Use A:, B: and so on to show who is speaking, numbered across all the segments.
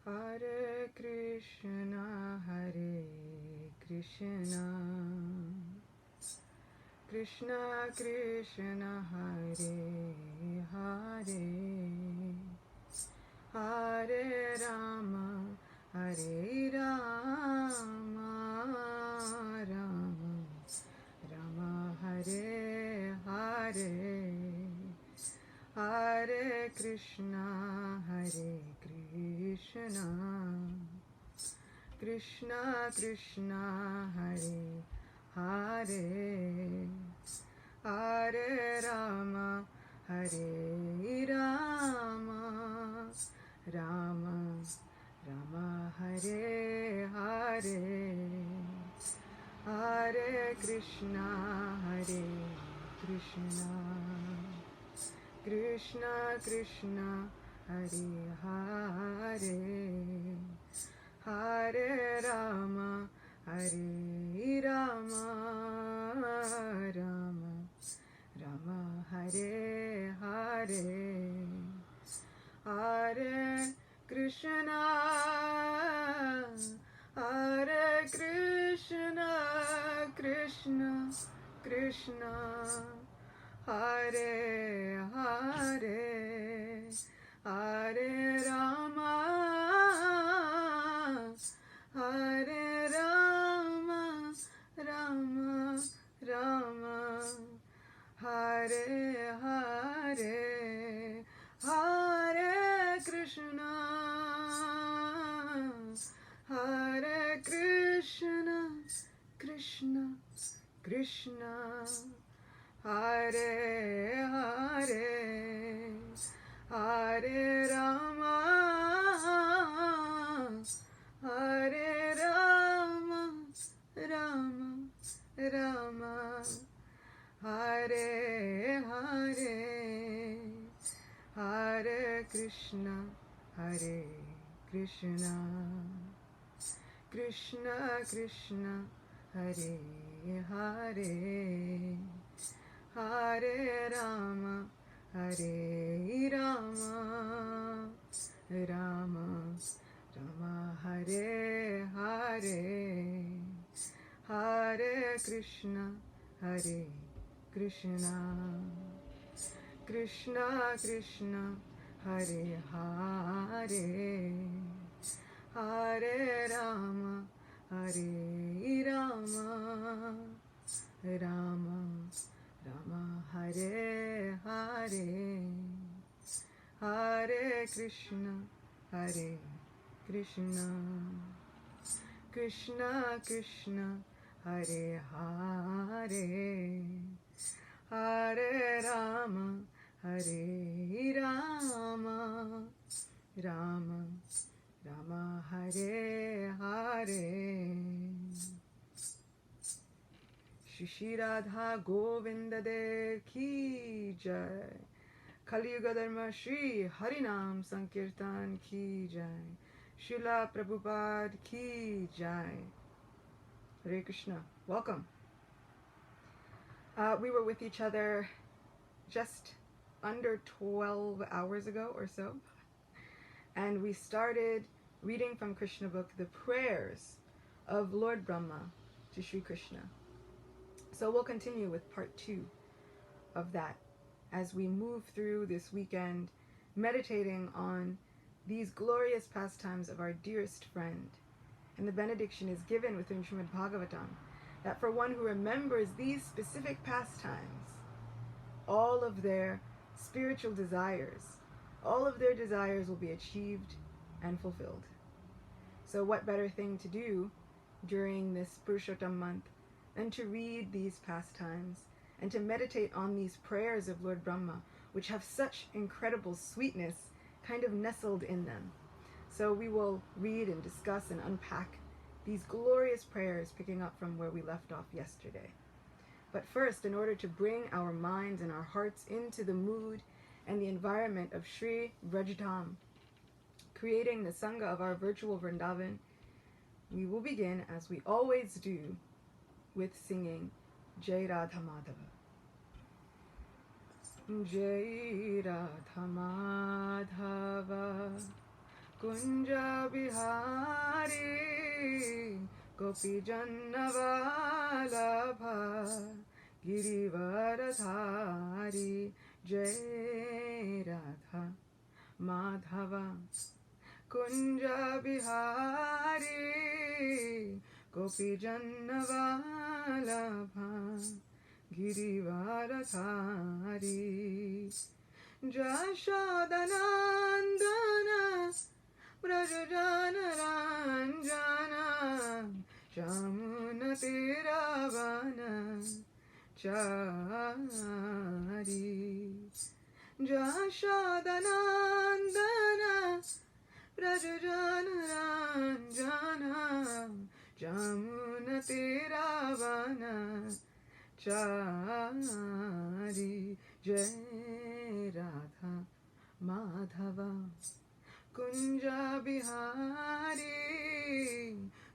A: Hare Krishna, Krishna Krishna, Hare Hare, Hare Rama, Hare Rama, Rama Rama, Hare Hare, Hare Krishna, Krishna Krishna, Hare Hare, Hare Rama, Hare Rama, Rama Rama, Hare Hare, Hare Krishna, Krishna Krishna, Hare Hare, Hare Rama, Hare Rama, Rama Rama, Hare Hare, Hare Krishna, Krishna Krishna, Hare Hare, Hare Rama, Hare Rama, Rama Rama, Hare Hare, Hare Krishna, Krishna Krishna, Hare Hare, Hare Rama, Hare Rama, Rama Rama, Hare Hare, Hare Krishna, Krishna Krishna, Hare Hare, Hare Rama, Hare Rama, Rama Rama, Hare Hare, Hare Krishna, Krishna Krishna, Hare Hare, Hare Rama, Hare Rama, Rama Rama, Hare Hare, Hare Krishna, Krishna Krishna, Hare Hare, Hare Rama, Hare Rama, Rama Rama, Hare Hare. Shri Radha Govinda Dev Ki Jai. Kali Yuga Dharma Shri Harinam Sankirtan Ki Jai. Srila Prabhupada Ki Jai. Hare Krishna. Welcome. We were with each other just under 12 hours ago or so, and we started reading from Krishna Book the prayers of Lord Brahma to Sri Krishna. So we'll continue with part 2 of that as we move through this weekend, meditating on these glorious pastimes of our dearest friend. And the benediction is given within Srimad Bhagavatam that for one who remembers these specific pastimes, all of their spiritual desires, all of their desires will be achieved and fulfilled. So what better thing to do during this Purushottam month than to read these pastimes and to meditate on these prayers of Lord Brahma, which have such incredible sweetness kind of nestled in them. So we will read and discuss and unpack these glorious prayers, picking up from where we left off yesterday. But first, in order to bring our minds and our hearts into the mood and the environment of Sri Vrajatam, creating the Sangha of our virtual Vrindavan, we will begin, as we always do, with singing Jai Radha Madhava. Jai Radha Madhava, Kunja Bihari Gopi Jannavalabha Girivaradhari Jai Radha Madhava Kunja Bihari Gopi Jannavalabha Girivaradhari Jashodanandana Brajajana Ranjana Shamunatiravana Chari Jashodanandana Brajajana Ranjana Shamunatiravana Chari Jai Radha Madhava Kunja Bihari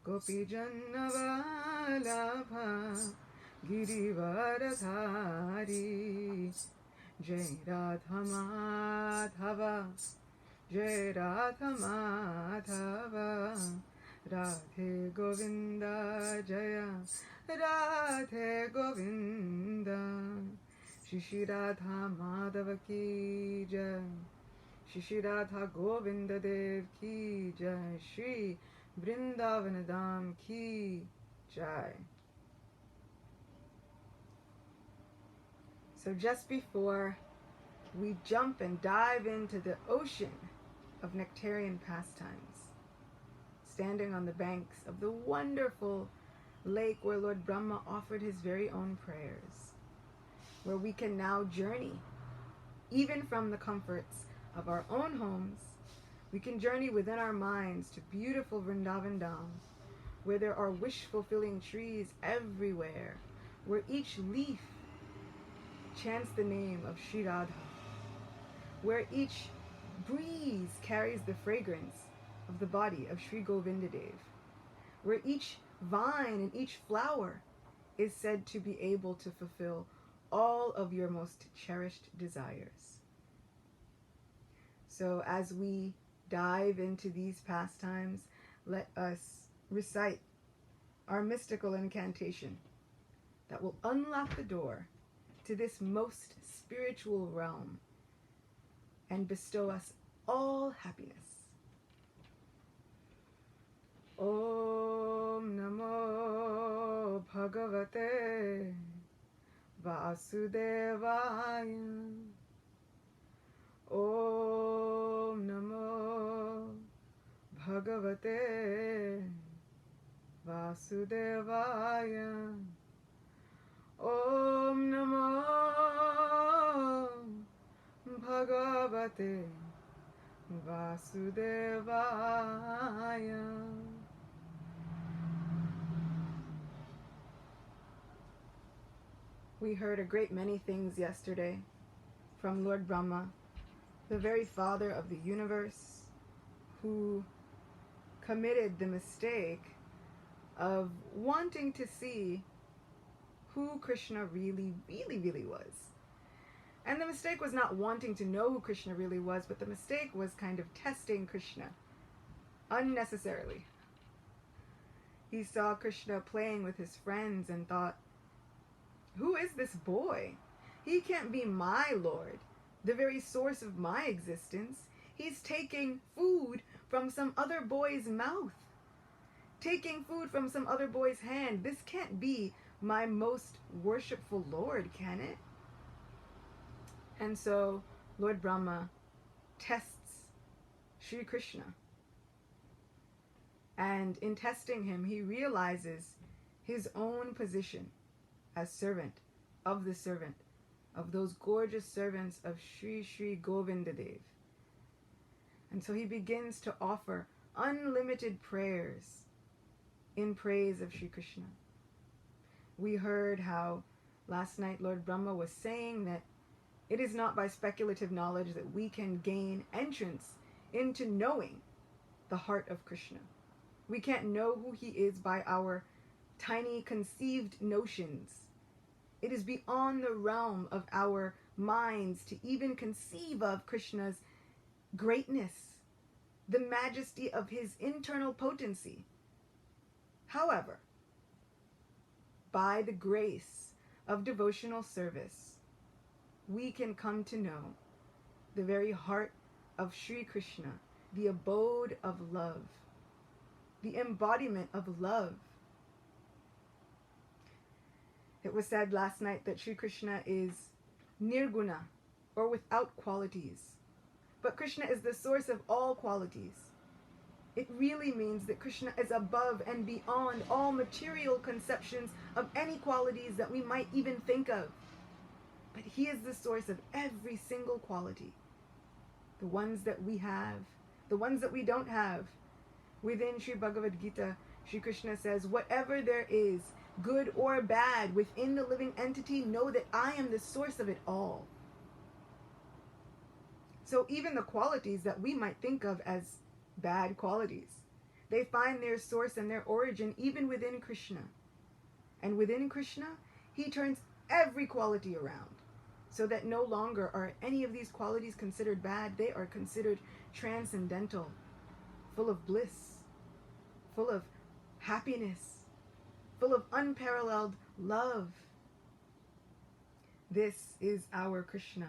A: Gopi Jannavalabha Girivaradhari Jai Radha Madhava Jai Radha Madhava Radhe Govinda Jaya Radhe Govinda Shri Radha Madhava Ki Jai Shri Radha Govinda Dev Ki Jai Shri Vrindavanadam Ki Jai. So just before we jump and dive into the ocean of nectarian pastimes, standing on the banks of the wonderful lake where Lord Brahma offered his very own prayers, where we can now journey, even from the comforts of our own homes, we can journey within our minds to beautiful Vrindavan Dham, where there are wish-fulfilling trees everywhere, where each leaf chants the name of Sri Radha, where each breeze carries the fragrance of the body of Sri Govinda Dev, where each vine and each flower is said to be able to fulfill all of your most cherished desires. So as we dive into these pastimes, let us recite our mystical incantation that will unlock the door to this most spiritual realm and bestow us all happiness. Om Namo Bhagavate Vasudevaya. Om Namo Bhagavate Vasudevaya. Om Namo Bhagavate Vasudevaya. We heard a great many things yesterday from Lord Brahma, the very father of the universe, who committed the mistake of wanting to see who Krishna really was. And the mistake was not wanting to know who Krishna really was, but the mistake was kind of testing Krishna unnecessarily. He saw Krishna playing with his friends and thought, who is this boy? He can't be my Lord, the very source of my existence. He's taking food from some other boy's mouth, taking food from some other boy's hand. This can't be my most worshipful Lord, can it? And so Lord Brahma tests Sri Krishna. And in testing him, he realizes his own position as servant of the servant, of those gorgeous servants of Sri Govinda Dev. And so he begins to offer unlimited prayers in praise of Sri Krishna. We heard how last night Lord Brahma was saying that it is not by speculative knowledge that we can gain entrance into knowing the heart of Krishna. We can't know who he is by our tiny conceived notions. It is beyond the realm of our minds to even conceive of Krishna's greatness, the majesty of his internal potency. However, by the grace of devotional service, we can come to know the very heart of Sri Krishna, the abode of love, the embodiment of love. It was said last night that Sri Krishna is nirguna, or without qualities. But Krishna is the source of all qualities. It really means that Krishna is above and beyond all material conceptions of any qualities that we might even think of. But he is the source of every single quality. The ones that we have, the ones that we don't have. Within Sri Bhagavad Gita, Sri Krishna says, whatever there is, good or bad, within the living entity, know that I am the source of it all. So even the qualities that we might think of as bad qualities, they find their source and their origin even within Krishna. And within Krishna, he turns every quality around, so that no longer are any of these qualities considered bad. They are considered transcendental, full of bliss, full of happiness, full of unparalleled love. This is our Krishna.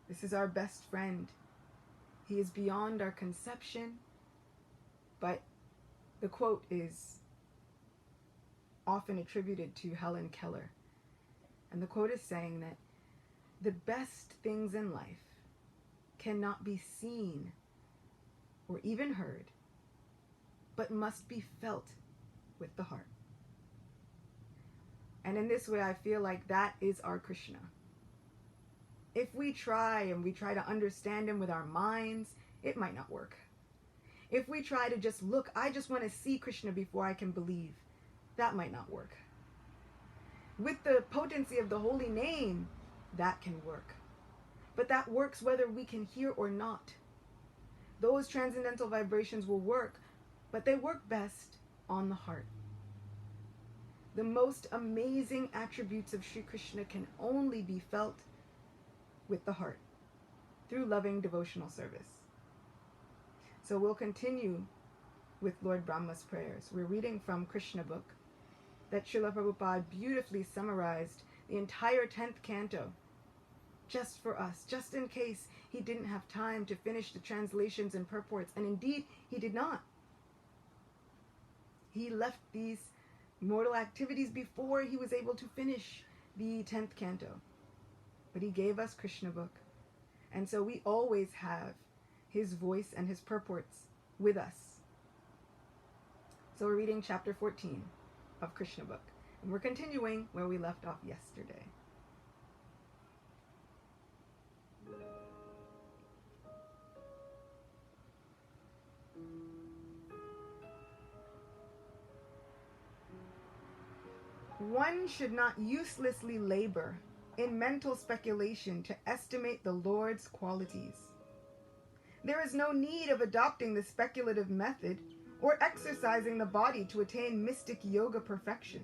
A: This is our best friend. He is beyond our conception. But the quote is often attributed to Helen Keller. And the quote is saying that the best things in life cannot be seen or even heard, but must be felt with the heart. And in this way, I feel like that is our Krishna. If we try to understand him with our minds, it might not work. If we try to just look, I just want to see Krishna before I can believe, that might not work. With the potency of the holy name, that can work. But that works whether we can hear or not. Those transcendental vibrations will work, but they work best on the heart. The most amazing attributes of Sri Krishna can only be felt with the heart, through loving devotional service. So we'll continue with Lord Brahma's prayers. We're reading from Krsna Book that Srila Prabhupada beautifully summarized the entire 10th canto just for us, just in case he didn't have time to finish the translations and purports. And indeed, he did not. He left these mortal activities before he was able to finish the 10th canto. But he gave us Krsna Book. And so we always have his voice and his purports with us. So we're reading chapter 14 of Krsna Book. And we're continuing where we left off yesterday. One should not uselessly labor in mental speculation to estimate the Lord's qualities. There is no need of adopting the speculative method or exercising the body to attain mystic yoga perfection.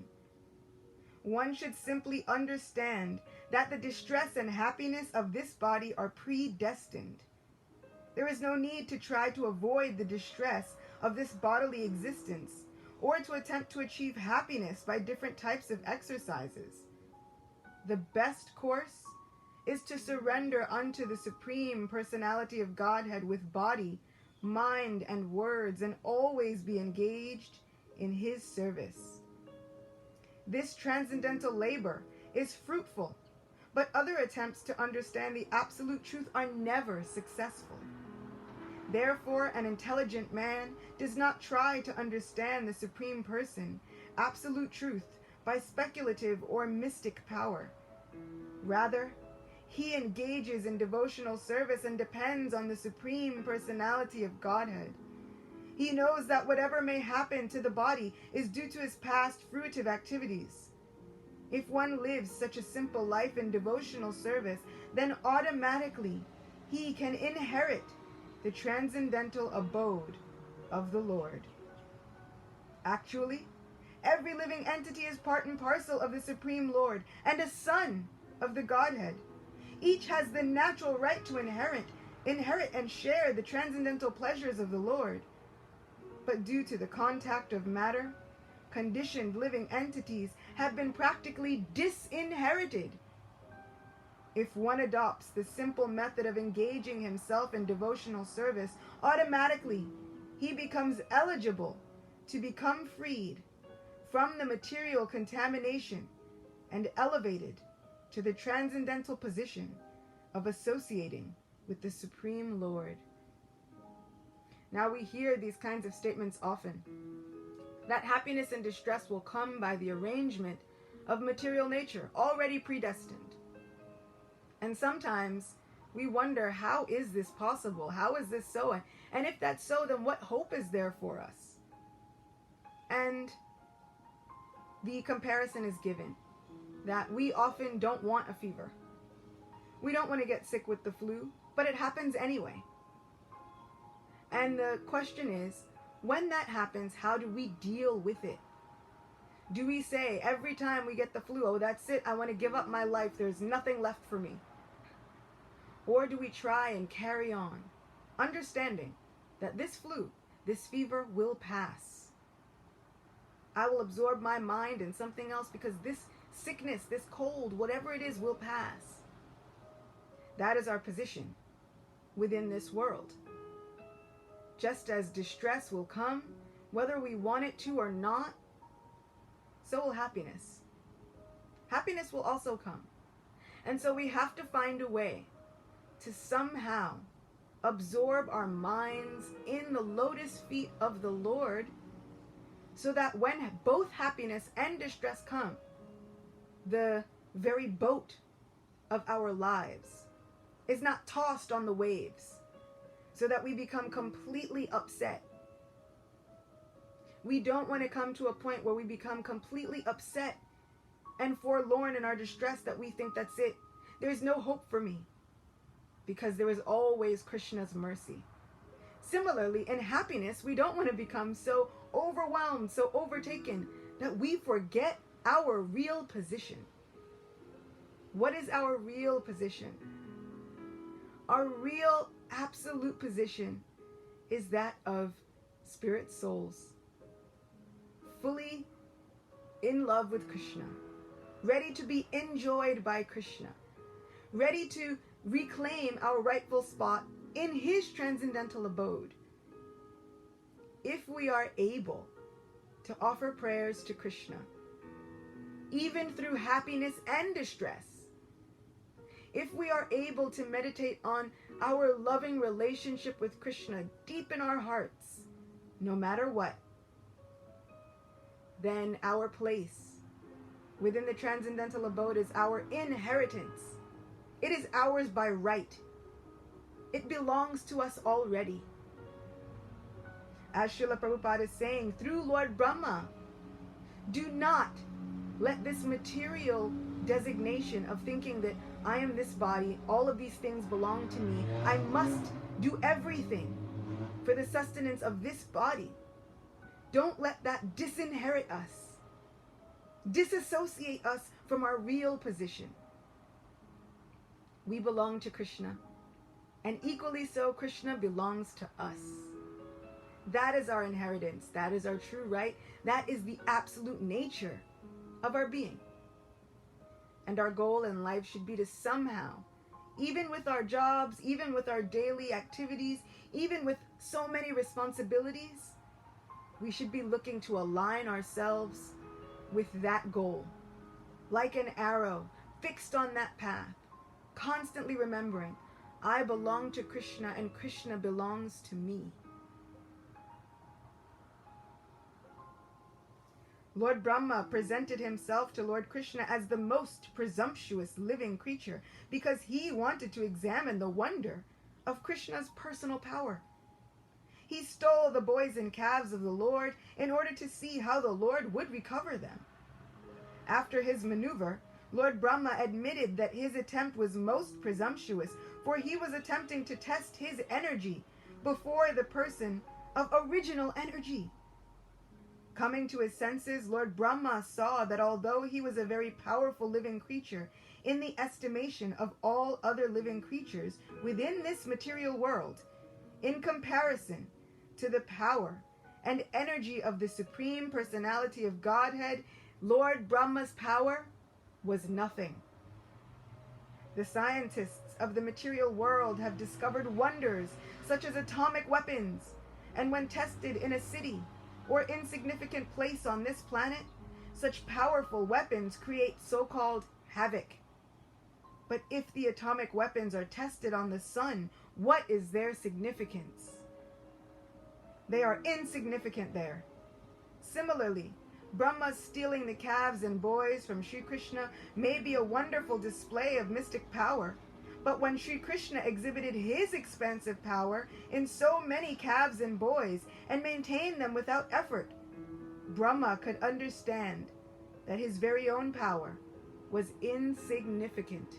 A: One should simply understand that the distress and happiness of this body are predestined. There is no need to try to avoid the distress of this bodily existence or to attempt to achieve happiness by different types of exercises. The best course is to surrender unto the Supreme Personality of Godhead with body, mind, and words, and always be engaged in his service. This transcendental labor is fruitful, but other attempts to understand the absolute truth are never successful. Therefore, an intelligent man does not try to understand the Supreme Person, absolute truth, by speculative or mystic power. Rather, he engages in devotional service and depends on the Supreme Personality of Godhead. He knows that whatever may happen to the body is due to his past fruitive activities. If one lives such a simple life in devotional service, then automatically he can inherit the transcendental abode of the Lord. Actually, every living entity is part and parcel of the Supreme Lord and a son of the Godhead. Each has the natural right to inherit inherit and share the transcendental pleasures of the Lord. But due to the contact of matter, conditioned living entities have been practically disinherited. If one adopts the simple method of engaging himself in devotional service, automatically he becomes eligible to become freed from the material contamination and elevated to the transcendental position of associating with the Supreme Lord. Now we hear these kinds of statements often, that happiness and distress will come by the arrangement of material nature, already predestined. And sometimes we wonder, how is this possible? How is this so? And if that's so, then what hope is there for us? And the comparison is given that we often don't want a fever. We don't want to get sick with the flu, but it happens anyway. And the question is, when that happens, how do we deal with it? Do we say every time we get the flu, oh, that's it, I want to give up my life, there's nothing left for me? Or do we try and carry on, understanding that this flu, this fever will pass? I will absorb my mind in something else because this sickness, this cold, whatever it is, will pass. That is our position within this world. Just as distress will come, whether we want it to or not, so will happiness. Happiness will also come. And so we have to find a way to somehow absorb our minds in the lotus feet of the Lord, so that when both happiness and distress come, the very boat of our lives is not tossed on the waves, so that we become completely upset. We don't want to come to a point where we become completely upset and forlorn in our distress, that we think that's it. There's no hope for me, because there is always Krishna's mercy. Similarly, in happiness, we don't want to become so overwhelmed, so overtaken, that we forget our real position. What is our real position? Our real absolute position is that of spirit souls, fully in love with Krishna, ready to be enjoyed by Krishna, ready to reclaim our rightful spot in his transcendental abode. If we are able to offer prayers to Krishna, even through happiness and distress, if we are able to meditate on our loving relationship with Krishna deep in our hearts, no matter what, then our place within the transcendental abode is our inheritance. It is ours by right. It belongs to us already. As Srila Prabhupada is saying through Lord Brahma, do not let this material designation of thinking that I am this body, all of these things belong to me, I must do everything for the sustenance of this body. Don't let that disinherit us, disassociate us from our real position. We belong to Krishna, and equally so, Krishna belongs to us. That is our inheritance. That is our true right. That is the absolute nature of our being. And our goal in life should be to somehow, even with our jobs, even with our daily activities, even with so many responsibilities, we should be looking to align ourselves with that goal. Like an arrow fixed on that path, constantly remembering, I belong to Krishna and Krishna belongs to me. Lord Brahma presented himself to Lord Krishna as the most presumptuous living creature because he wanted to examine the wonder of Krishna's personal power. He stole the boys and calves of the Lord in order to see how the Lord would recover them. After his maneuver, Lord Brahma admitted that his attempt was most presumptuous, for he was attempting to test his energy before the person of original energy. Coming to his senses, Lord Brahma saw that although he was a very powerful living creature, in the estimation of all other living creatures within this material world, in comparison to the power and energy of the Supreme Personality of Godhead, Lord Brahma's power was nothing. The scientists of the material world have discovered wonders such as atomic weapons, and when tested in a city or insignificant place on this planet, such powerful weapons create so-called havoc. But if the atomic weapons are tested on the sun, what is their significance? They are insignificant there. Similarly, Brahma stealing the calves and boys from Sri Krishna may be a wonderful display of mystic power, but when Sri Krishna exhibited his expansive power in so many calves and boys and maintained them without effort, Brahma could understand that his very own power was insignificant.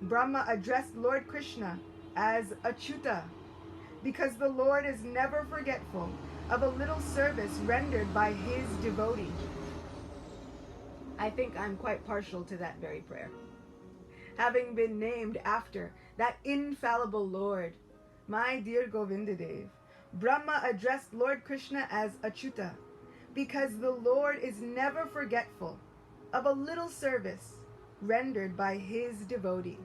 A: Brahma addressed Lord Krishna as Acyuta, because the Lord is never forgetful of a little service rendered by his devotee. I think I'm quite partial to that very prayer, having been named after that infallible Lord, my dear Govinda Dev. Brahma addressed Lord Krishna as Acyuta, because the Lord is never forgetful of a little service rendered by his devotee.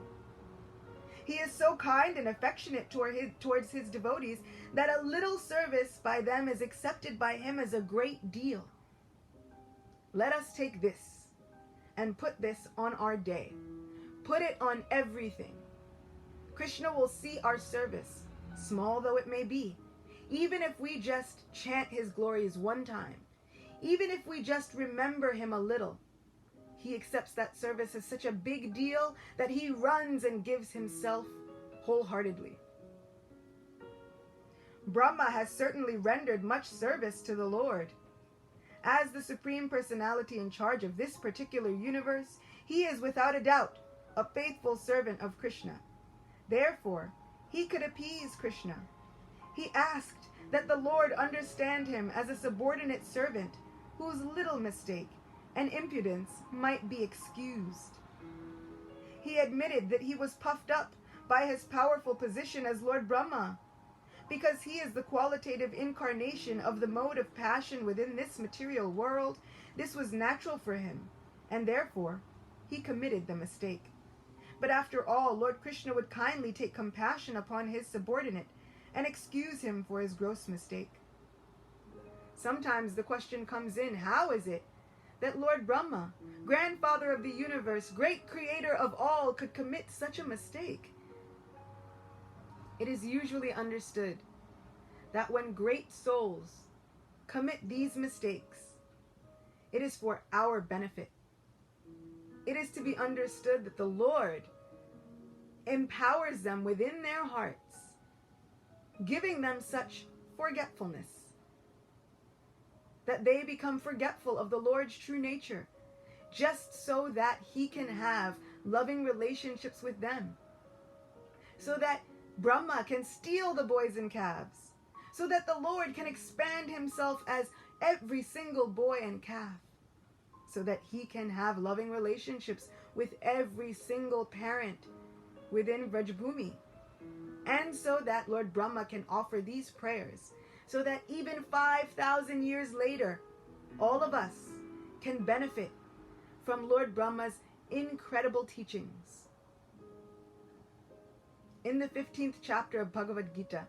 A: He is so kind and affectionate towards his devotees that a little service by them is accepted by him as a great deal. Let us take this and put this on our day. Put it on everything. Krishna will see our service, small though it may be, even if we just chant his glories one time, even if we just remember him a little. He accepts that service as such a big deal that he runs and gives himself wholeheartedly. Brahma has certainly rendered much service to the Lord. As the Supreme Personality in charge of this particular universe, he is without a doubt a faithful servant of Krishna. Therefore, he could appease Krishna. He asked that the Lord understand him as a subordinate servant whose little mistake and impudence might be excused. He admitted that he was puffed up by his powerful position as Lord Brahma. Because he is the qualitative incarnation of the mode of passion within this material world, this was natural for him, and therefore he committed the mistake. But after all, Lord Krishna would kindly take compassion upon his subordinate and excuse him for his gross mistake. Sometimes the question comes in, how is it that Lord Brahma, grandfather of the universe, great creator of all, could commit such a mistake? It is usually understood that when great souls commit these mistakes, it is for our benefit. It is to be understood that the Lord empowers them within their hearts, giving them such forgetfulness that they become forgetful of the Lord's true nature, just so that he can have loving relationships with them, so that Brahma can steal the boys and calves, so that the Lord can expand himself as every single boy and calf, so that he can have loving relationships with every single parent within Vrajabhumi, and so that Lord Brahma can offer these prayers, so that even 5,000 years later, all of us can benefit from Lord Brahma's incredible teachings. In the 15th chapter of Bhagavad Gita,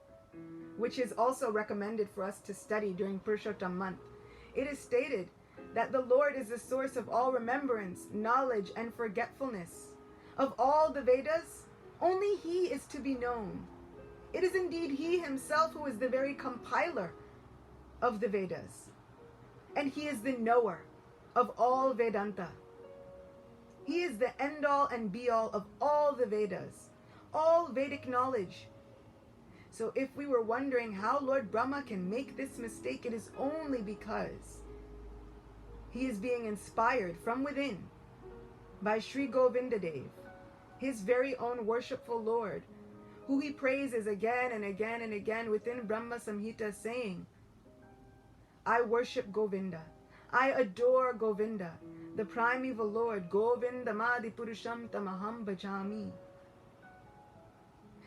A: which is also recommended for us to study during Purushottam month, it is stated that the Lord is the source of all remembrance, knowledge, and forgetfulness. Of all the Vedas, only he is to be known. It is indeed he himself who is the very compiler of the Vedas, and he is the knower of all Vedanta. He is the end-all and be-all of all the Vedas, all Vedic knowledge. So if we were wondering how Lord Brahma can make this mistake, it is only because he is being inspired from within by Sri Govinda Dev, his very own worshipful Lord, who he praises again and again and again within Brahma Samhita, saying, I worship Govinda. I adore Govinda, the primeval Lord. Govinda Madi Purusham Tamaham Bhajami.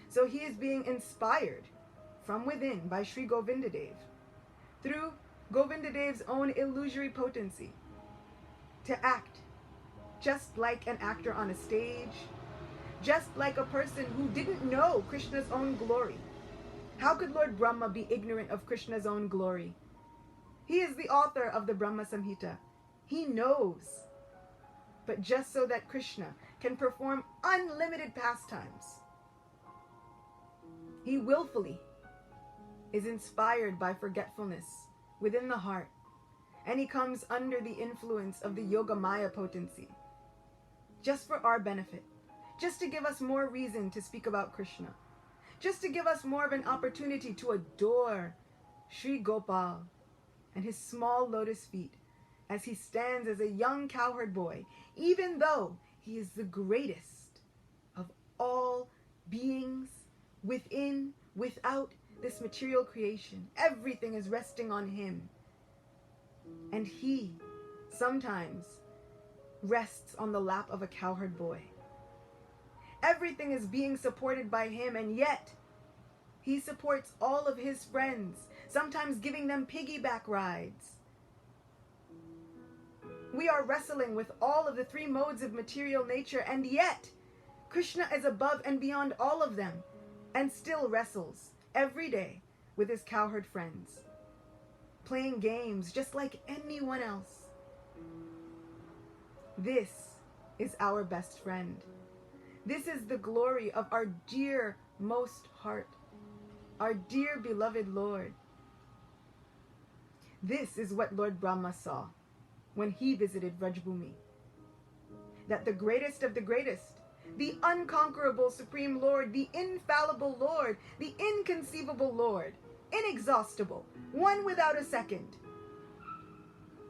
A: So he is being inspired from within by Sri Govinda Dev, through Govinda Dev's own illusory potency, to act just like an actor on a stage, just like a person who didn't know Krishna's own glory. How could Lord Brahma be ignorant of Krishna's own glory? He is the author of the Brahma Samhita. He knows. But just so that Krishna can perform unlimited pastimes, he willfully is inspired by forgetfulness within the heart, and he comes under the influence of the Yogamaya potency, just for our benefit, just to give us more reason to speak about Krishna, just to give us more of an opportunity to adore Sri Gopal and his small lotus feet as he stands as a young cowherd boy, even though he is the greatest of all beings, within, without this material creation. Everything is resting on him. And he sometimes rests on the lap of a cowherd boy. Everything is being supported by him, and yet he supports all of his friends, sometimes giving them piggyback rides. We are wrestling with all of the three modes of material nature, and yet Krishna is above and beyond all of them, and still wrestles every day with his cowherd friends, playing games just like anyone else. This is our best friend. This is the glory of our dear most heart, our dear beloved Lord. This is what Lord Brahma saw when he visited Vrajbhumi, that the greatest of the greatest, the unconquerable Supreme Lord, the infallible Lord, the inconceivable Lord, inexhaustible, one without a second,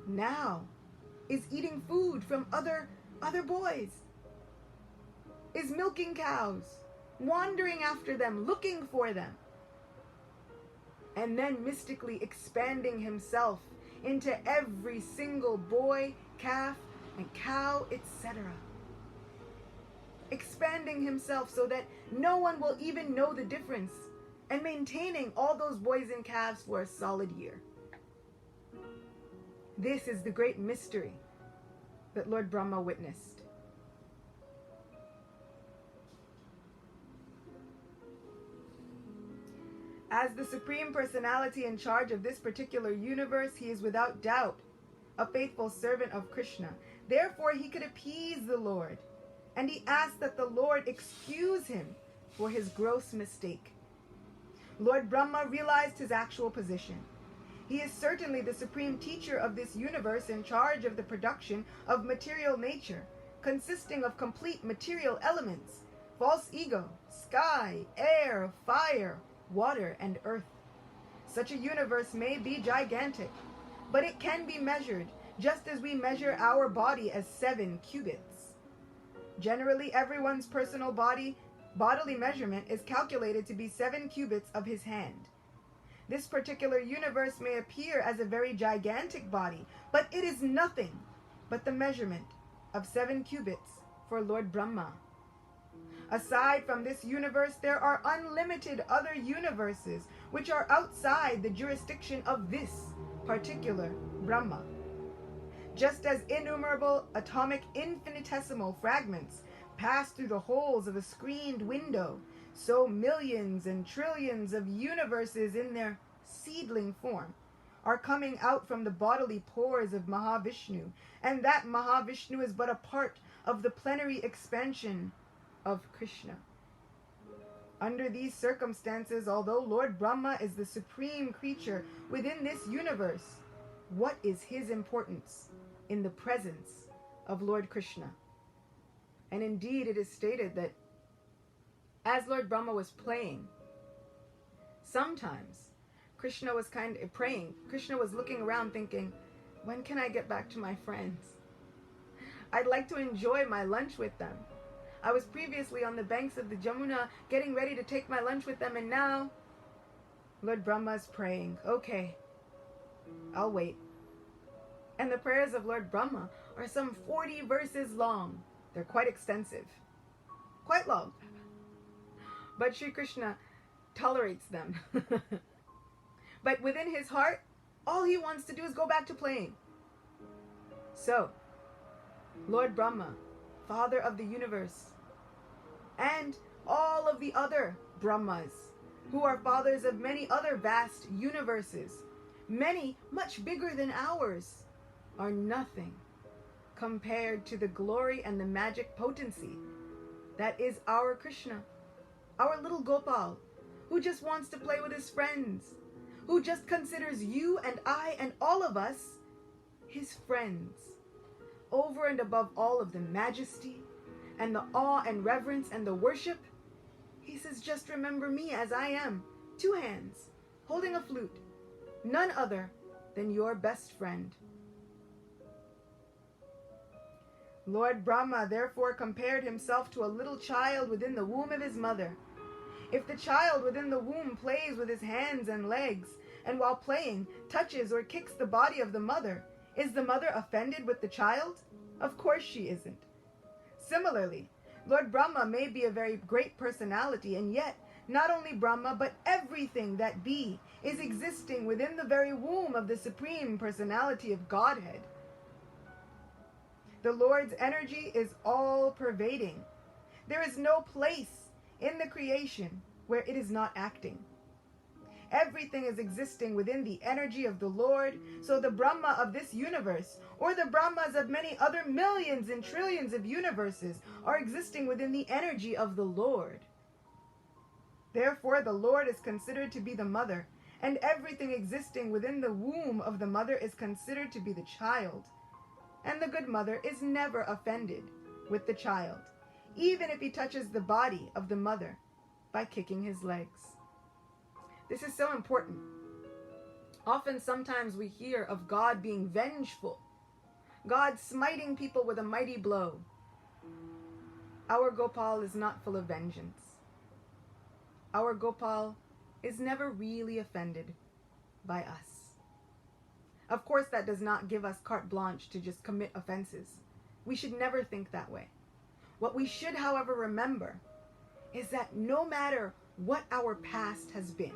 A: now is eating food from other boys, is milking cows, wandering after them, looking for them, and then mystically expanding himself into every single boy, calf, and cow, etc. Expanding himself so that no one will even know the difference, and maintaining all those boys and calves for a solid year. This is the great mystery that Lord Brahma witnessed. As the Supreme Personality in charge of this particular universe, he is without doubt a faithful servant of Krishna. Therefore, he could appease the Lord, and he asked that the Lord excuse him for his gross mistake. Lord Brahma realized his actual position. He is certainly the supreme teacher of this universe, in charge of the production of material nature, consisting of complete material elements, false ego, sky, air, fire, water, and earth. Such a universe may be gigantic, but it can be measured just as we measure our body as 7 cubits. Generally, everyone's personal bodily measurement is calculated to be 7 cubits of his hand. This particular universe may appear as a very gigantic body, but it is nothing but the measurement of 7 cubits for Lord Brahma. Aside from this universe, there are unlimited other universes which are outside the jurisdiction of this particular Brahma. Just as innumerable atomic infinitesimal fragments pass through the holes of a screened window, so millions and trillions of universes in their seedling form are coming out from the bodily pores of Mahavishnu, and that Mahavishnu is but a part of the plenary expansion of Krishna. Under these circumstances, although Lord Brahma is the supreme creature within this universe, what is his importance in the presence of Lord Krishna? And indeed, it is stated that as Lord Brahma was playing, sometimes Krishna was kind of praying. Krishna was looking around thinking, when can I get back to my friends? I'd like to enjoy my lunch with them. I was previously on the banks of the Jamuna getting ready to take my lunch with them, and now Lord Brahma is praying, okay, I'll wait. And the prayers of Lord Brahma are some 40 verses long. They're quite extensive, quite long. But Sri Krishna tolerates them. But within his heart, all he wants to do is go back to playing. So, Lord Brahma, Father of the universe, and all of the other Brahmas, who are fathers of many other vast universes, many much bigger than ours, are nothing compared to the glory and the magic potency that is our Krishna, our little Gopal, who just wants to play with his friends, who just considers you and I and all of us his friends. Over and above all of the majesty and the awe and reverence and the worship, he says, just remember me as I am, 2 hands, holding a flute, none other than your best friend. Lord Brahma therefore compared himself to a little child within the womb of his mother. If the child within the womb plays with his hands and legs, and while playing touches or kicks the body of the mother, is the mother offended with the child? Of course she isn't. Similarly, Lord Brahma may be a very great personality, and yet not only Brahma, but everything that be is existing within the very womb of the Supreme Personality of Godhead. The Lord's energy is all-pervading. There is no place in the creation where it is not acting. Everything is existing within the energy of the Lord, so the Brahma of this universe, or the Brahmas of many other millions and trillions of universes, are existing within the energy of the Lord. Therefore, the Lord is considered to be the mother, and everything existing within the womb of the mother is considered to be the child. And the good mother is never offended with the child, even if he touches the body of the mother by kicking his legs. This is so important. Often, sometimes we hear of God being vengeful, God smiting people with a mighty blow. Our Gopal is not full of vengeance. Our Gopal is never really offended by us. Of course, that does not give us carte blanche to just commit offenses. We should never think that way. What we should, however, remember is that no matter what our past has been,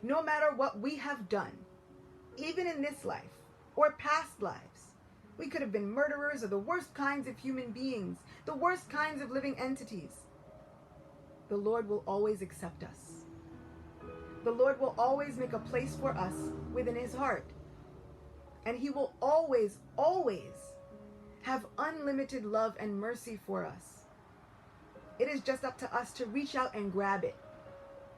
A: no matter what we have done, even in this life or past lives, we could have been murderers or the worst kinds of human beings, the worst kinds of living entities. The Lord will always accept us. The Lord will always make a place for us within his heart. And he will always, always have unlimited love and mercy for us. It is just up to us to reach out and grab it,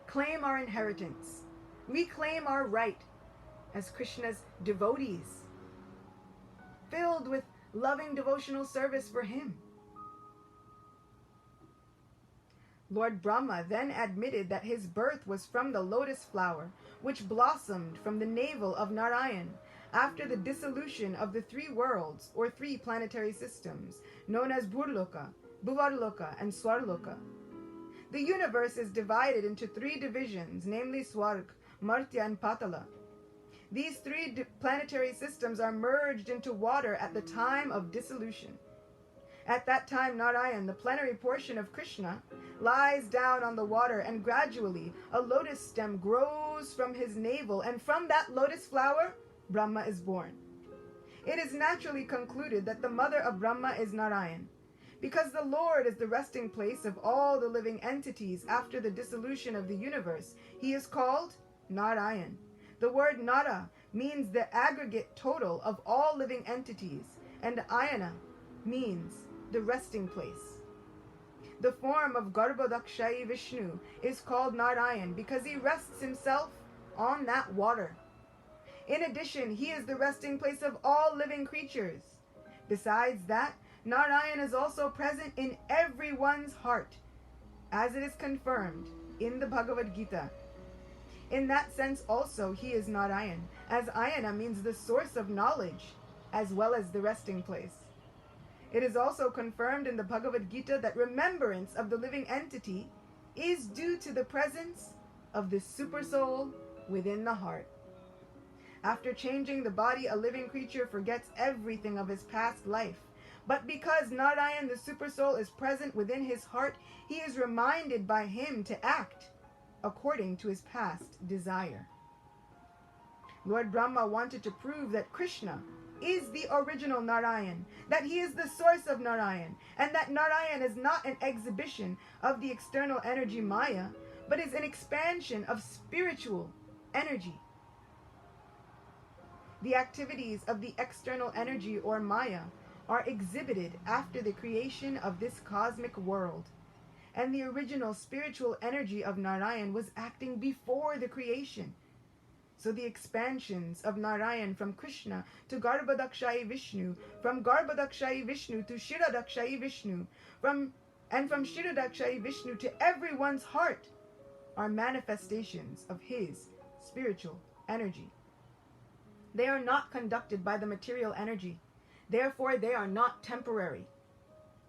A: claim our inheritance, reclaim our right as Krishna's devotees, filled with loving devotional service for him. Lord Brahma then admitted that his birth was from the lotus flower, which blossomed from the navel of Narayan after the dissolution of the 3 worlds, or 3 planetary systems, known as Burloka, Bhuvarloka, and Swarloka. The universe is divided into 3 divisions, namely Swarg, Martya, and Patala. These 3 planetary systems are merged into water at the time of dissolution. At that time, Narayan, the plenary portion of Krishna, lies down on the water, and gradually a lotus stem grows from his navel, and from that lotus flower, Brahma is born. It is naturally concluded that the mother of Brahma is Narayan. Because the Lord is the resting place of all the living entities after the dissolution of the universe, he is called Narayan. The word Nara means the aggregate total of all living entities, and Ayana means the resting place. The form of Garbhodakshayi Vishnu is called Narayan because he rests himself on that water. In addition, he is the resting place of all living creatures. Besides that, Narayan is also present in everyone's heart, as it is confirmed in the Bhagavad Gita. In that sense also he is Narayan, as Ayana means the source of knowledge, as well as the resting place. It is also confirmed in the Bhagavad Gita that remembrance of the living entity is due to the presence of the supersoul within the heart. After changing the body, a living creature forgets everything of his past life. But because Narayan, the Supersoul, is present within his heart, he is reminded by him to act according to his past desire. Lord Brahma wanted to prove that Krishna is the original Narayan, that he is the source of Narayan, and that Narayan is not an exhibition of the external energy Maya, but is an expansion of spiritual energy. The activities of the external energy or Maya are exhibited after the creation of this cosmic world, and the original spiritual energy of Narayan was acting before the creation. So the expansions of Narayan from Krishna to Garbhodakshai Vishnu, from Garbhodakshai Vishnu to Shirodakshai Vishnu, from Shirodakshai Vishnu to everyone's heart are manifestations of his spiritual energy. They are not conducted by the material energy. Therefore, they are not temporary.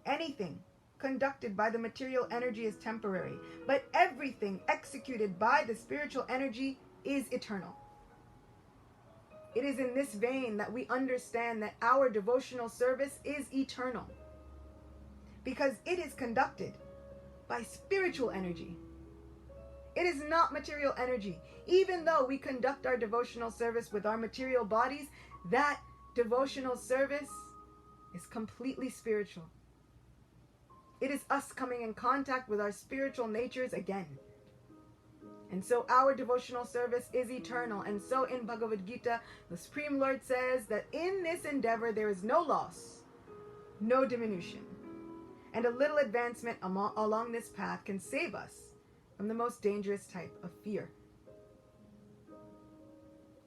A: Anything conducted by the material energy is temporary, but everything executed by the spiritual energy is eternal. It is in this vein that we understand that our devotional service is eternal, because it is conducted by spiritual energy. It is not material energy. Even though we conduct our devotional service with our material bodies, that devotional service is completely spiritual. It is us coming in contact with our spiritual natures again. And so our devotional service is eternal. And so in Bhagavad Gita, the Supreme Lord says that in this endeavor there is no loss, no diminution. And a little advancement along this path can save us from the most dangerous type of fear.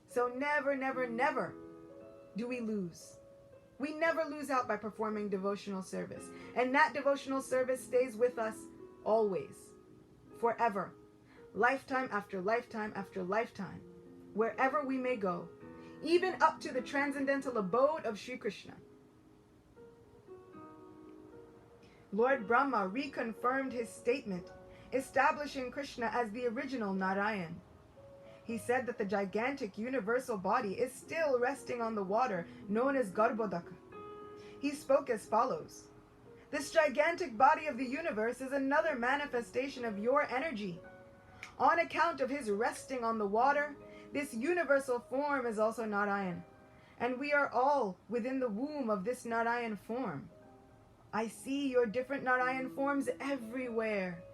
A: So never, never, never do we lose. We never lose out by performing devotional service. And that devotional service stays with us always, forever, lifetime after lifetime after lifetime, wherever we may go, even up to the transcendental abode of Sri Krishna. Lord Brahma reconfirmed his statement, establishing Krishna as the original Narayan. He said that the gigantic universal body is still resting on the water, known as Garbhodaka. He spoke as follows: "This gigantic body of the universe is another manifestation of your energy. On account of his resting on the water, this universal form is also Narayan, and we are all within the womb of this Narayan form. I see your different Narayan forms everywhere.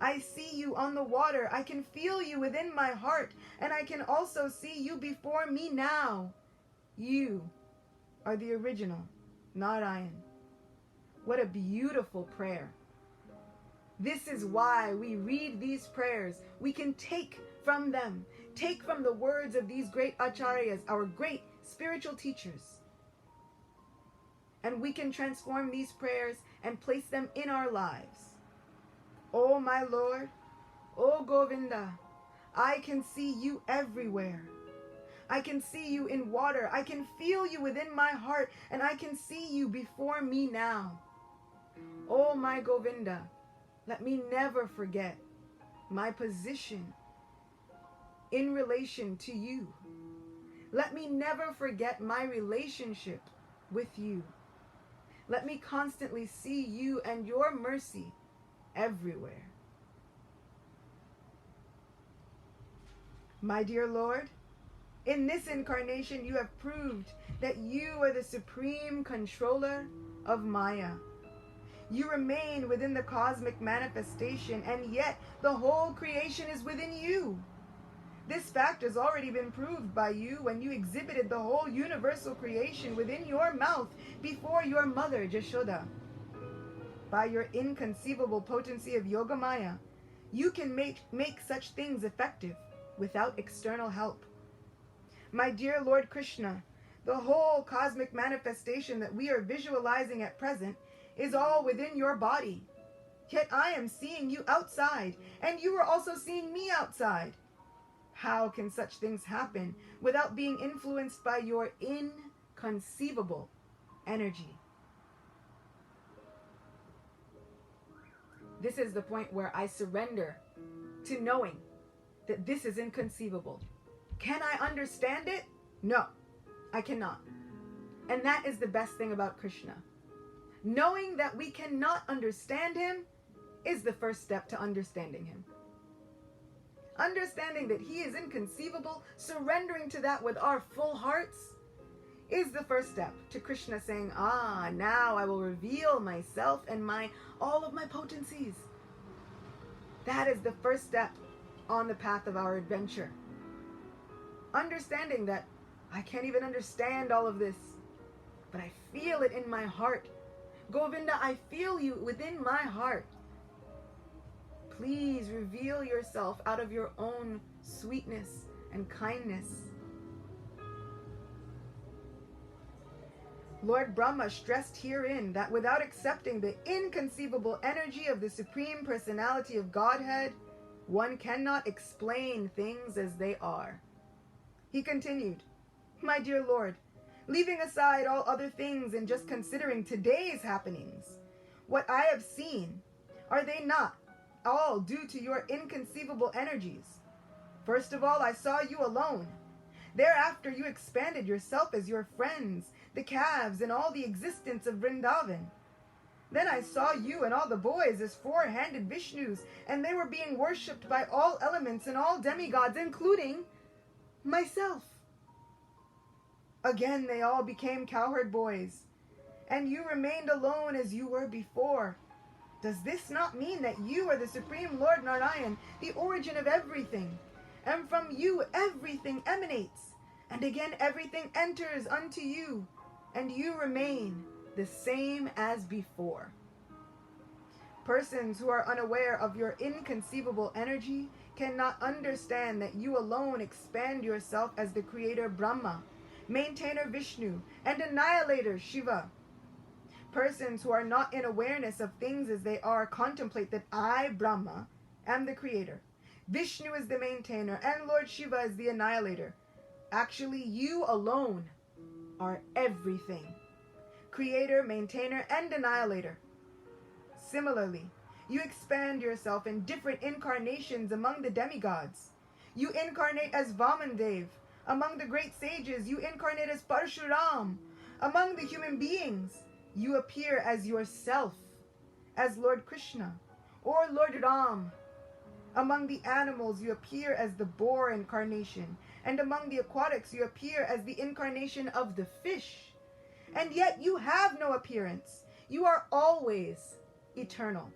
A: I see you on the water. I can feel you within my heart, and I can also see you before me now. You are the original Narayan." What a beautiful prayer. This is why we read these prayers. We can take from them, take from the words of these great acharyas, our great spiritual teachers. And we can transform these prayers and place them in our lives. Oh my Lord, oh Govinda, I can see you everywhere. I can see you in water. I can feel you within my heart, and I can see you before me now. Oh my Govinda, let me never forget my position in relation to you. Let me never forget my relationship with you. Let me constantly see you and your mercy everywhere. My dear Lord, in this incarnation you have proved that you are the supreme controller of Maya. You remain within the cosmic manifestation, and yet the whole creation is within you. This fact has already been proved by you when you exhibited the whole universal creation within your mouth before your mother, Jashoda. By your inconceivable potency of Yoga Maya, you can make such things effective without external help. My dear Lord Krishna, the whole cosmic manifestation that we are visualizing at present is all within your body. Yet I am seeing you outside, and you are also seeing me outside. How can such things happen without being influenced by your inconceivable energy? This is the point where I surrender to knowing that this is inconceivable. Can I understand it? No, I cannot. And that is the best thing about Krishna. Knowing that we cannot understand him is the first step to understanding him. Understanding that he is inconceivable, surrendering to that with our full hearts, is the first step to Krishna saying, now I will reveal myself and all of my potencies. That is the first step on the path of our adventure. Understanding that I can't even understand all of this, but I feel it in my heart. Govinda, I feel you within my heart. Please reveal yourself out of your own sweetness and kindness. Lord Brahma stressed herein that without accepting the inconceivable energy of the Supreme Personality of Godhead, one cannot explain things as they are. He continued, my dear Lord, leaving aside all other things and just considering today's happenings, what I have seen, are they not all due to your inconceivable energies? First of all, I saw you alone. Thereafter, you expanded yourself as your friends, the calves, and all the existence of Vrindavan. Then I saw you and all the boys as four-handed Vishnus, and they were being worshipped by all elements and all demigods, including myself. Again, they all became cowherd boys, and you remained alone as you were before. Does this not mean that you are the Supreme Lord Narayan, the origin of everything? And from you everything emanates, and again everything enters unto you, and you remain the same as before. Persons who are unaware of your inconceivable energy cannot understand that you alone expand yourself as the creator Brahma, maintainer Vishnu, and annihilator Shiva. Persons who are not in awareness of things as they are contemplate that I, Brahma, am the creator. Vishnu is the maintainer, and Lord Shiva is the annihilator. Actually, you alone are everything. Creator, maintainer, and annihilator. Similarly, you expand yourself in different incarnations among the demigods. You incarnate as Vamandev. Among the great sages, you incarnate as Parshuram. Among the human beings, you appear as yourself, as Lord Krishna, or Lord Ram. Among the animals, you appear as the boar incarnation, and among the aquatics, you appear as the incarnation of the fish. And yet you have no appearance. You are always eternal.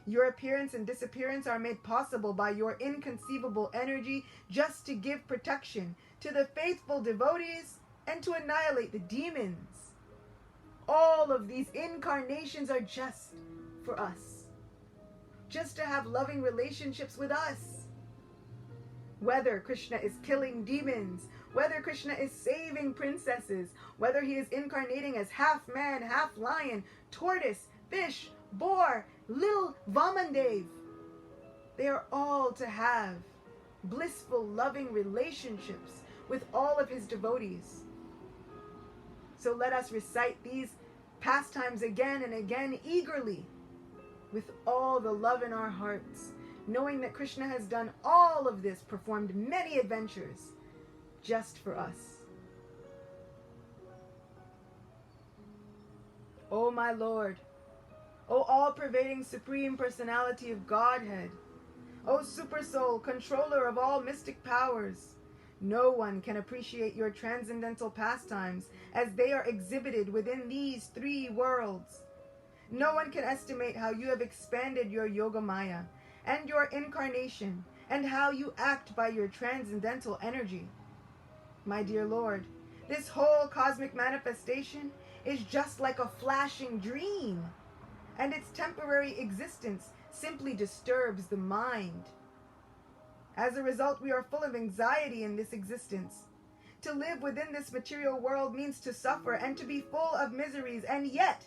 A: Your appearance and disappearance are made possible by your inconceivable energy just to give protection to the faithful devotees and to annihilate the demons. All of these incarnations are just for us. Just to have loving relationships with us. Whether Krishna is killing demons, whether Krishna is saving princesses, whether he is incarnating as half man, half lion, tortoise, fish, boar, little Vamandev, they are all to have blissful, loving relationships with all of his devotees. So let us recite these pastimes again and again eagerly, with all the love in our hearts, knowing that Krishna has done all of this, performed many adventures, just for us. O my Lord, O all-pervading Supreme Personality of Godhead, O Supersoul, controller of all mystic powers, no one can appreciate your transcendental pastimes as they are exhibited within these three worlds. No one can estimate how you have expanded your Yogamaya and your incarnation, and how you act by your transcendental energy. My dear Lord, this whole cosmic manifestation is just like a flashing dream, and its temporary existence simply disturbs the mind. As a result, we are full of anxiety in this existence. To live within this material world means to suffer and to be full of miseries, and yet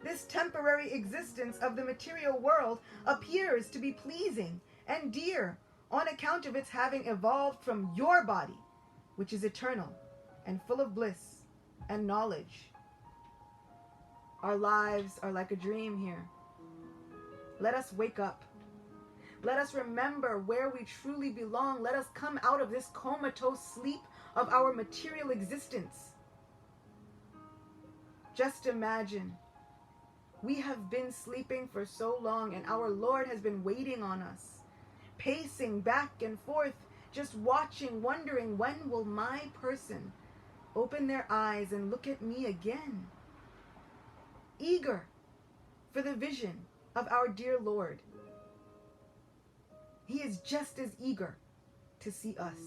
A: this temporary existence of the material world appears to be pleasing and dear on account of its having evolved from your body, which is eternal and full of bliss and knowledge. Our lives are like a dream here. Let us wake up. Let us remember where we truly belong. Let us come out of this comatose sleep of our material existence. Just imagine, we have been sleeping for so long and our Lord has been waiting on us, pacing back and forth, just watching, wondering, when will my person open their eyes and look at me again? Eager for the vision of our dear Lord. He is just as eager to see us.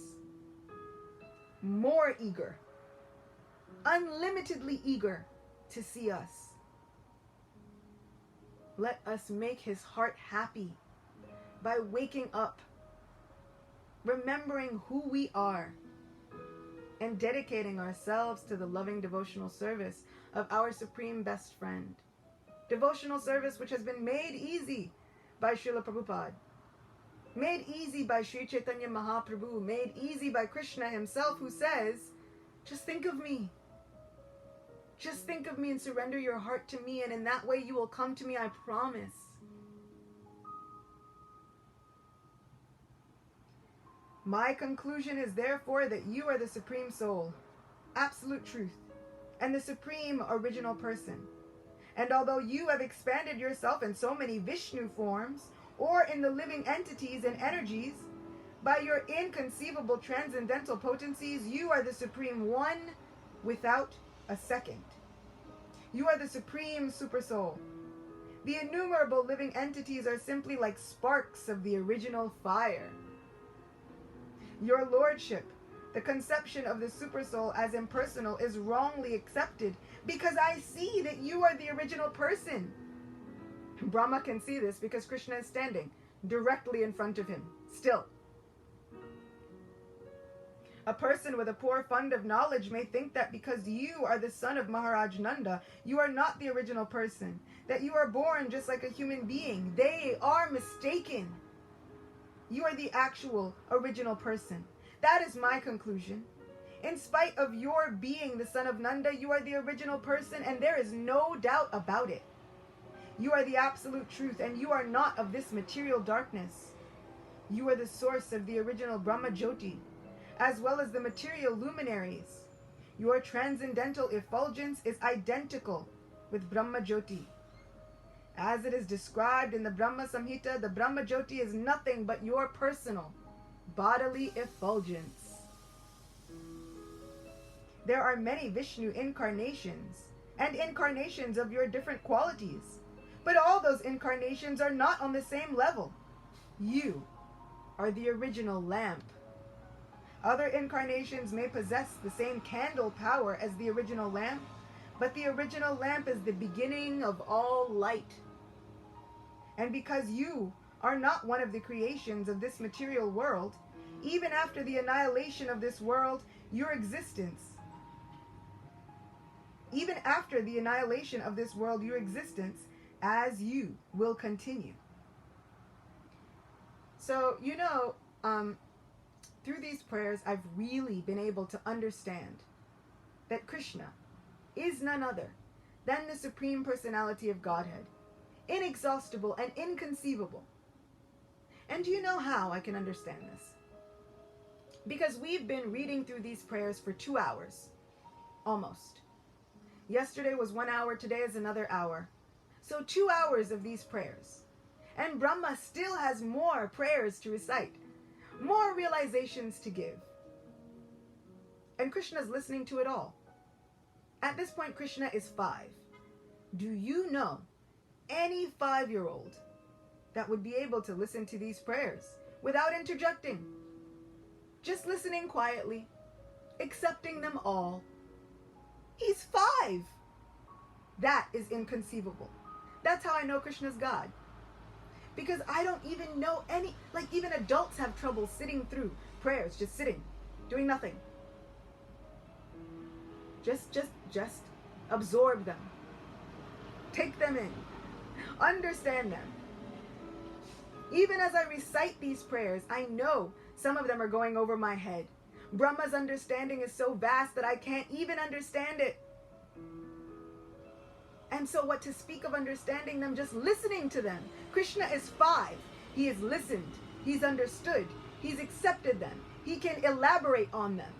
A: More eager, unlimitedly eager to see us. Let us make his heart happy by waking up, remembering who we are, and dedicating ourselves to the loving devotional service of our supreme best friend. Devotional service which has been made easy by Srila Prabhupada, made easy by Sri Chaitanya Mahaprabhu, made easy by Krishna himself, who says, just think of me. Just think of me and surrender your heart to me, and in that way you will come to me, I promise. My conclusion is therefore that you are the Supreme Soul, Absolute Truth, and the Supreme Original Person. And although you have expanded yourself in so many Vishnu forms, or in the living entities and energies, by your inconceivable transcendental potencies, you are the Supreme One without a second. You are the Supreme Super Soul. The innumerable living entities are simply like sparks of the original fire. Your Lordship, the conception of the Super Soul as impersonal, is wrongly accepted because I see that you are the original person. Brahma can see this because Krishna is standing directly in front of him, still. A person with a poor fund of knowledge may think that because you are the son of Maharaj Nanda, you are not the original person, that you are born just like a human being. They are mistaken. You are the actual original person. That is my conclusion. In spite of your being the son of Nanda, you are the original person, and there is no doubt about it. You are the absolute truth, and you are not of this material darkness. You are the source of the original Brahma Jyoti, as well as the material luminaries. Your transcendental effulgence is identical with Brahma Jyoti. As it is described in the Brahma Samhita, the Brahma Jyoti is nothing but your personal bodily effulgence. There are many Vishnu incarnations and incarnations of your different qualities, but all those incarnations are not on the same level. You are the original lamp. Other incarnations may possess the same candle power as the original lamp, but the original lamp is the beginning of all light. And because you are not one of the creations of this material world, even after the annihilation of this world, your existence, even after the annihilation of this world, your existence as you will continue. So, through these prayers, I've really been able to understand that Krishna is none other than the Supreme Personality of Godhead, inexhaustible and inconceivable. And do you know how I can understand this? Because we've been reading through these prayers for 2 hours, almost. Yesterday was 1 hour, today is another hour. So 2 hours of these prayers. And Brahma still has more prayers to recite, more realizations to give. And Krishna is listening to it all. At this point, Krishna is 5. Do you know any 5-year-old that would be able to listen to these prayers without interjecting? Just listening quietly, accepting them all. He's 5. That is inconceivable. That's how I know Krishna's God. Because I don't even know any, even adults have trouble sitting through prayers, just sitting, doing nothing. Just absorb them. Take them in. Understand them. Even as I recite these prayers, I know some of them are going over my head. Brahma's understanding is so vast that I can't even understand it. And so what to speak of understanding them, just listening to them. Krishna is 5. He has listened. He's understood. He's accepted them. He can elaborate on them.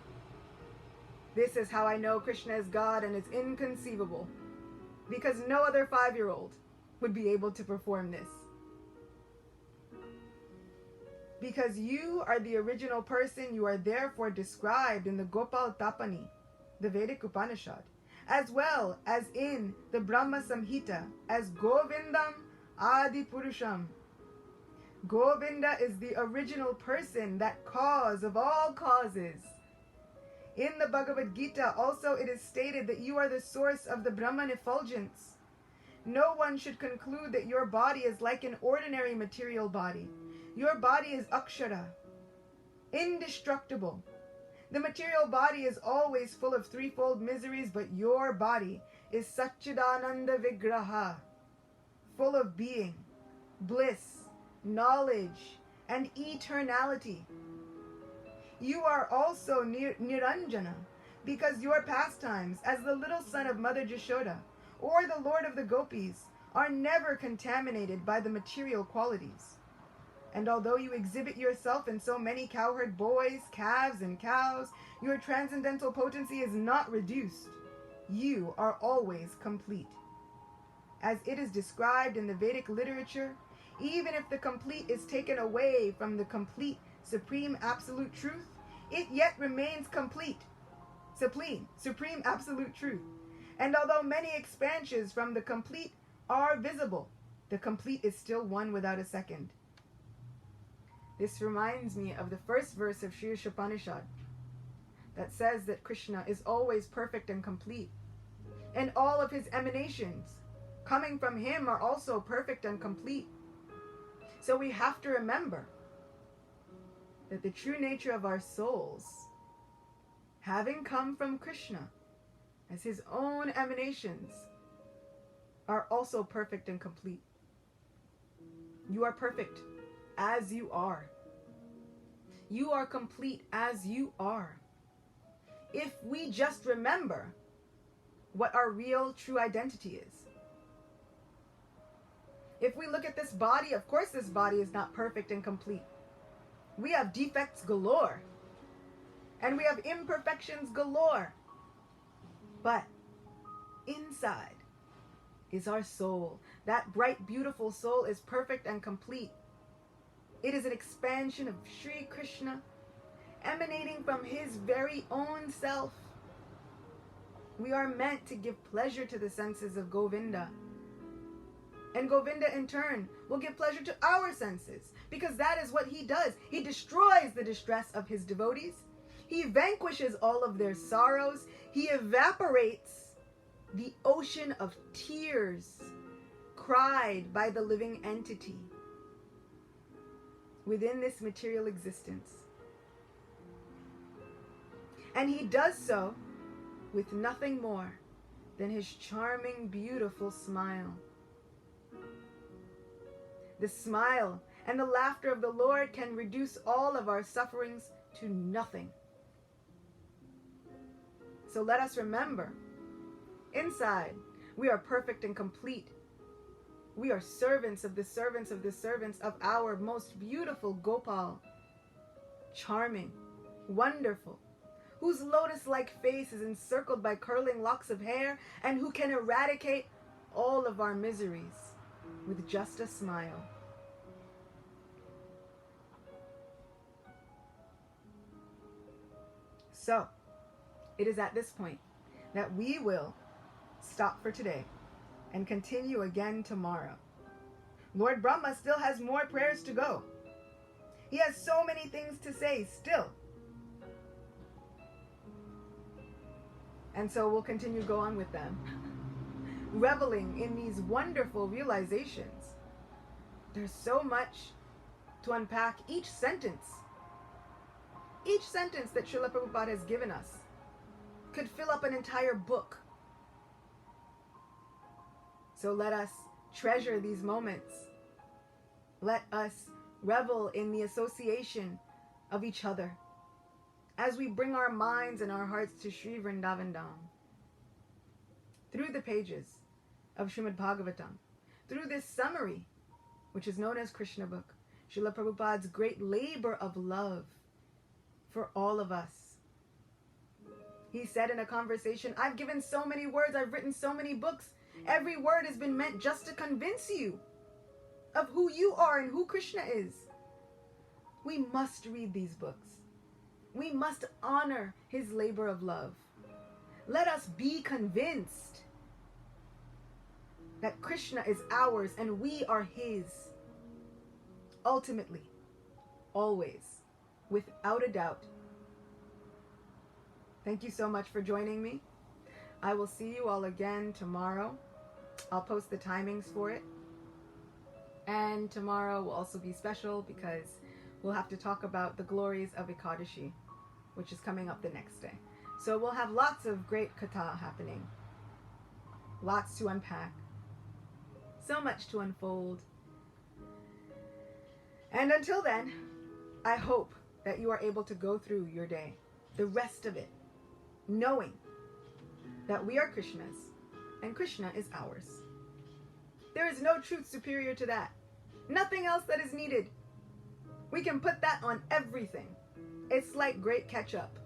A: This is how I know Krishna is God and it's inconceivable. Because no other 5-year-old would be able to perform this. Because you are the original person, you are therefore described in the Gopal Tapani, the Vedic Upanishad, as well as in the Brahma Samhita as Govindam Adi Purusham. Govinda is the original person, that cause of all causes. In the Bhagavad Gita also it is stated that you are the source of the Brahman effulgence. No one should conclude that your body is like an ordinary material body. Your body is akshara, indestructible. The material body is always full of threefold miseries, but your body is Satchidananda Vigraha, full of being, bliss, knowledge, and eternality. You are also Niranjana, because your pastimes as the little son of Mother Jashoda or the Lord of the Gopis are never contaminated by the material qualities. And although you exhibit yourself in so many cowherd boys, calves, and cows, your transcendental potency is not reduced. You are always complete. As it is described in the Vedic literature, even if the complete is taken away from the complete supreme absolute truth, it yet remains complete. Supreme absolute truth. And although many expansions from the complete are visible, the complete is still one without a second. This reminds me of the first verse of Sri Upanishad that says that Krishna is always perfect and complete. And all of his emanations coming from him are also perfect and complete. So we have to remember that the true nature of our souls, having come from Krishna as his own emanations, are also perfect and complete. You are perfect as you are. You are complete as you are. If we just remember what our real true identity is. If we look at this body, of course this body is not perfect and complete. We have defects galore. And we have imperfections galore. But inside is our soul. That bright, beautiful soul is perfect and complete. It is an expansion of Sri Krishna, emanating from his very own self. We are meant to give pleasure to the senses of Govinda. And Govinda in turn will give pleasure to our senses, because that is what he does. He destroys the distress of his devotees. He vanquishes all of their sorrows. He evaporates the ocean of tears cried by the living entity within this material existence. And he does so with nothing more than his charming, beautiful smile. The smile and the laughter of the Lord can reduce all of our sufferings to nothing. So let us remember, inside, we are perfect and complete. We are servants of the servants of the servants of our most beautiful Gopal, charming, wonderful, whose lotus-like face is encircled by curling locks of hair, and who can eradicate all of our miseries with just a smile. So, it is at this point that we will stop for today and continue again tomorrow. Lord Brahma still has more prayers to go. He has so many things to say still. And so we'll continue to go on with them, reveling in these wonderful realizations. There's so much to unpack. Each sentence that Srila Prabhupada has given us could fill up an entire book. So let us treasure these moments. Let us revel in the association of each other as we bring our minds and our hearts to Sri Vrindavan Dham. Through the pages of Srimad Bhagavatam, through this summary, which is known as Krishna Book, Srila Prabhupada's great labor of love for all of us. He said in a conversation, I've given so many words, I've written so many books. Every word has been meant just to convince you of who you are and who Krishna is. We must read these books. We must honor his labor of love. Let us be convinced that Krishna is ours and we are his. Ultimately, always, without a doubt. Thank you so much for joining me. I will see you all again tomorrow. I'll post the timings for it. And tomorrow will also be special because we'll have to talk about the glories of Ekadashi, which is coming up the next day. So we'll have lots of great katha happening. Lots to unpack. So much to unfold. And until then, I hope that you are able to go through your day, the rest of it, knowing that we are Krishna's and Krishna is ours. There is no truth superior to that. Nothing else that is needed. We can put that on everything. It's like great ketchup.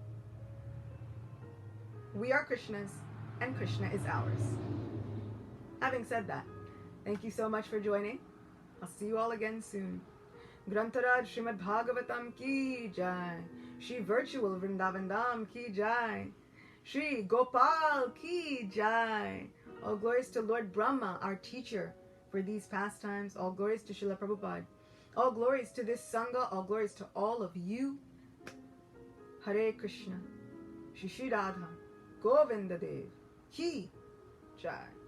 A: We are Krishna's and Krishna is ours. Having said that, thank you so much for joining. I'll see you all again soon. Grantaraj Srimad Bhagavatam ki jai. Shri Virtual Vrindavan Dham ki jai. Sri Gopal ki jai. All glories to Lord Brahma, our teacher for these pastimes. All glories to Srila Prabhupada. All glories to this Sangha. All glories to all of you. Hare Krishna. Shri Radha Govinda Dev ki jai.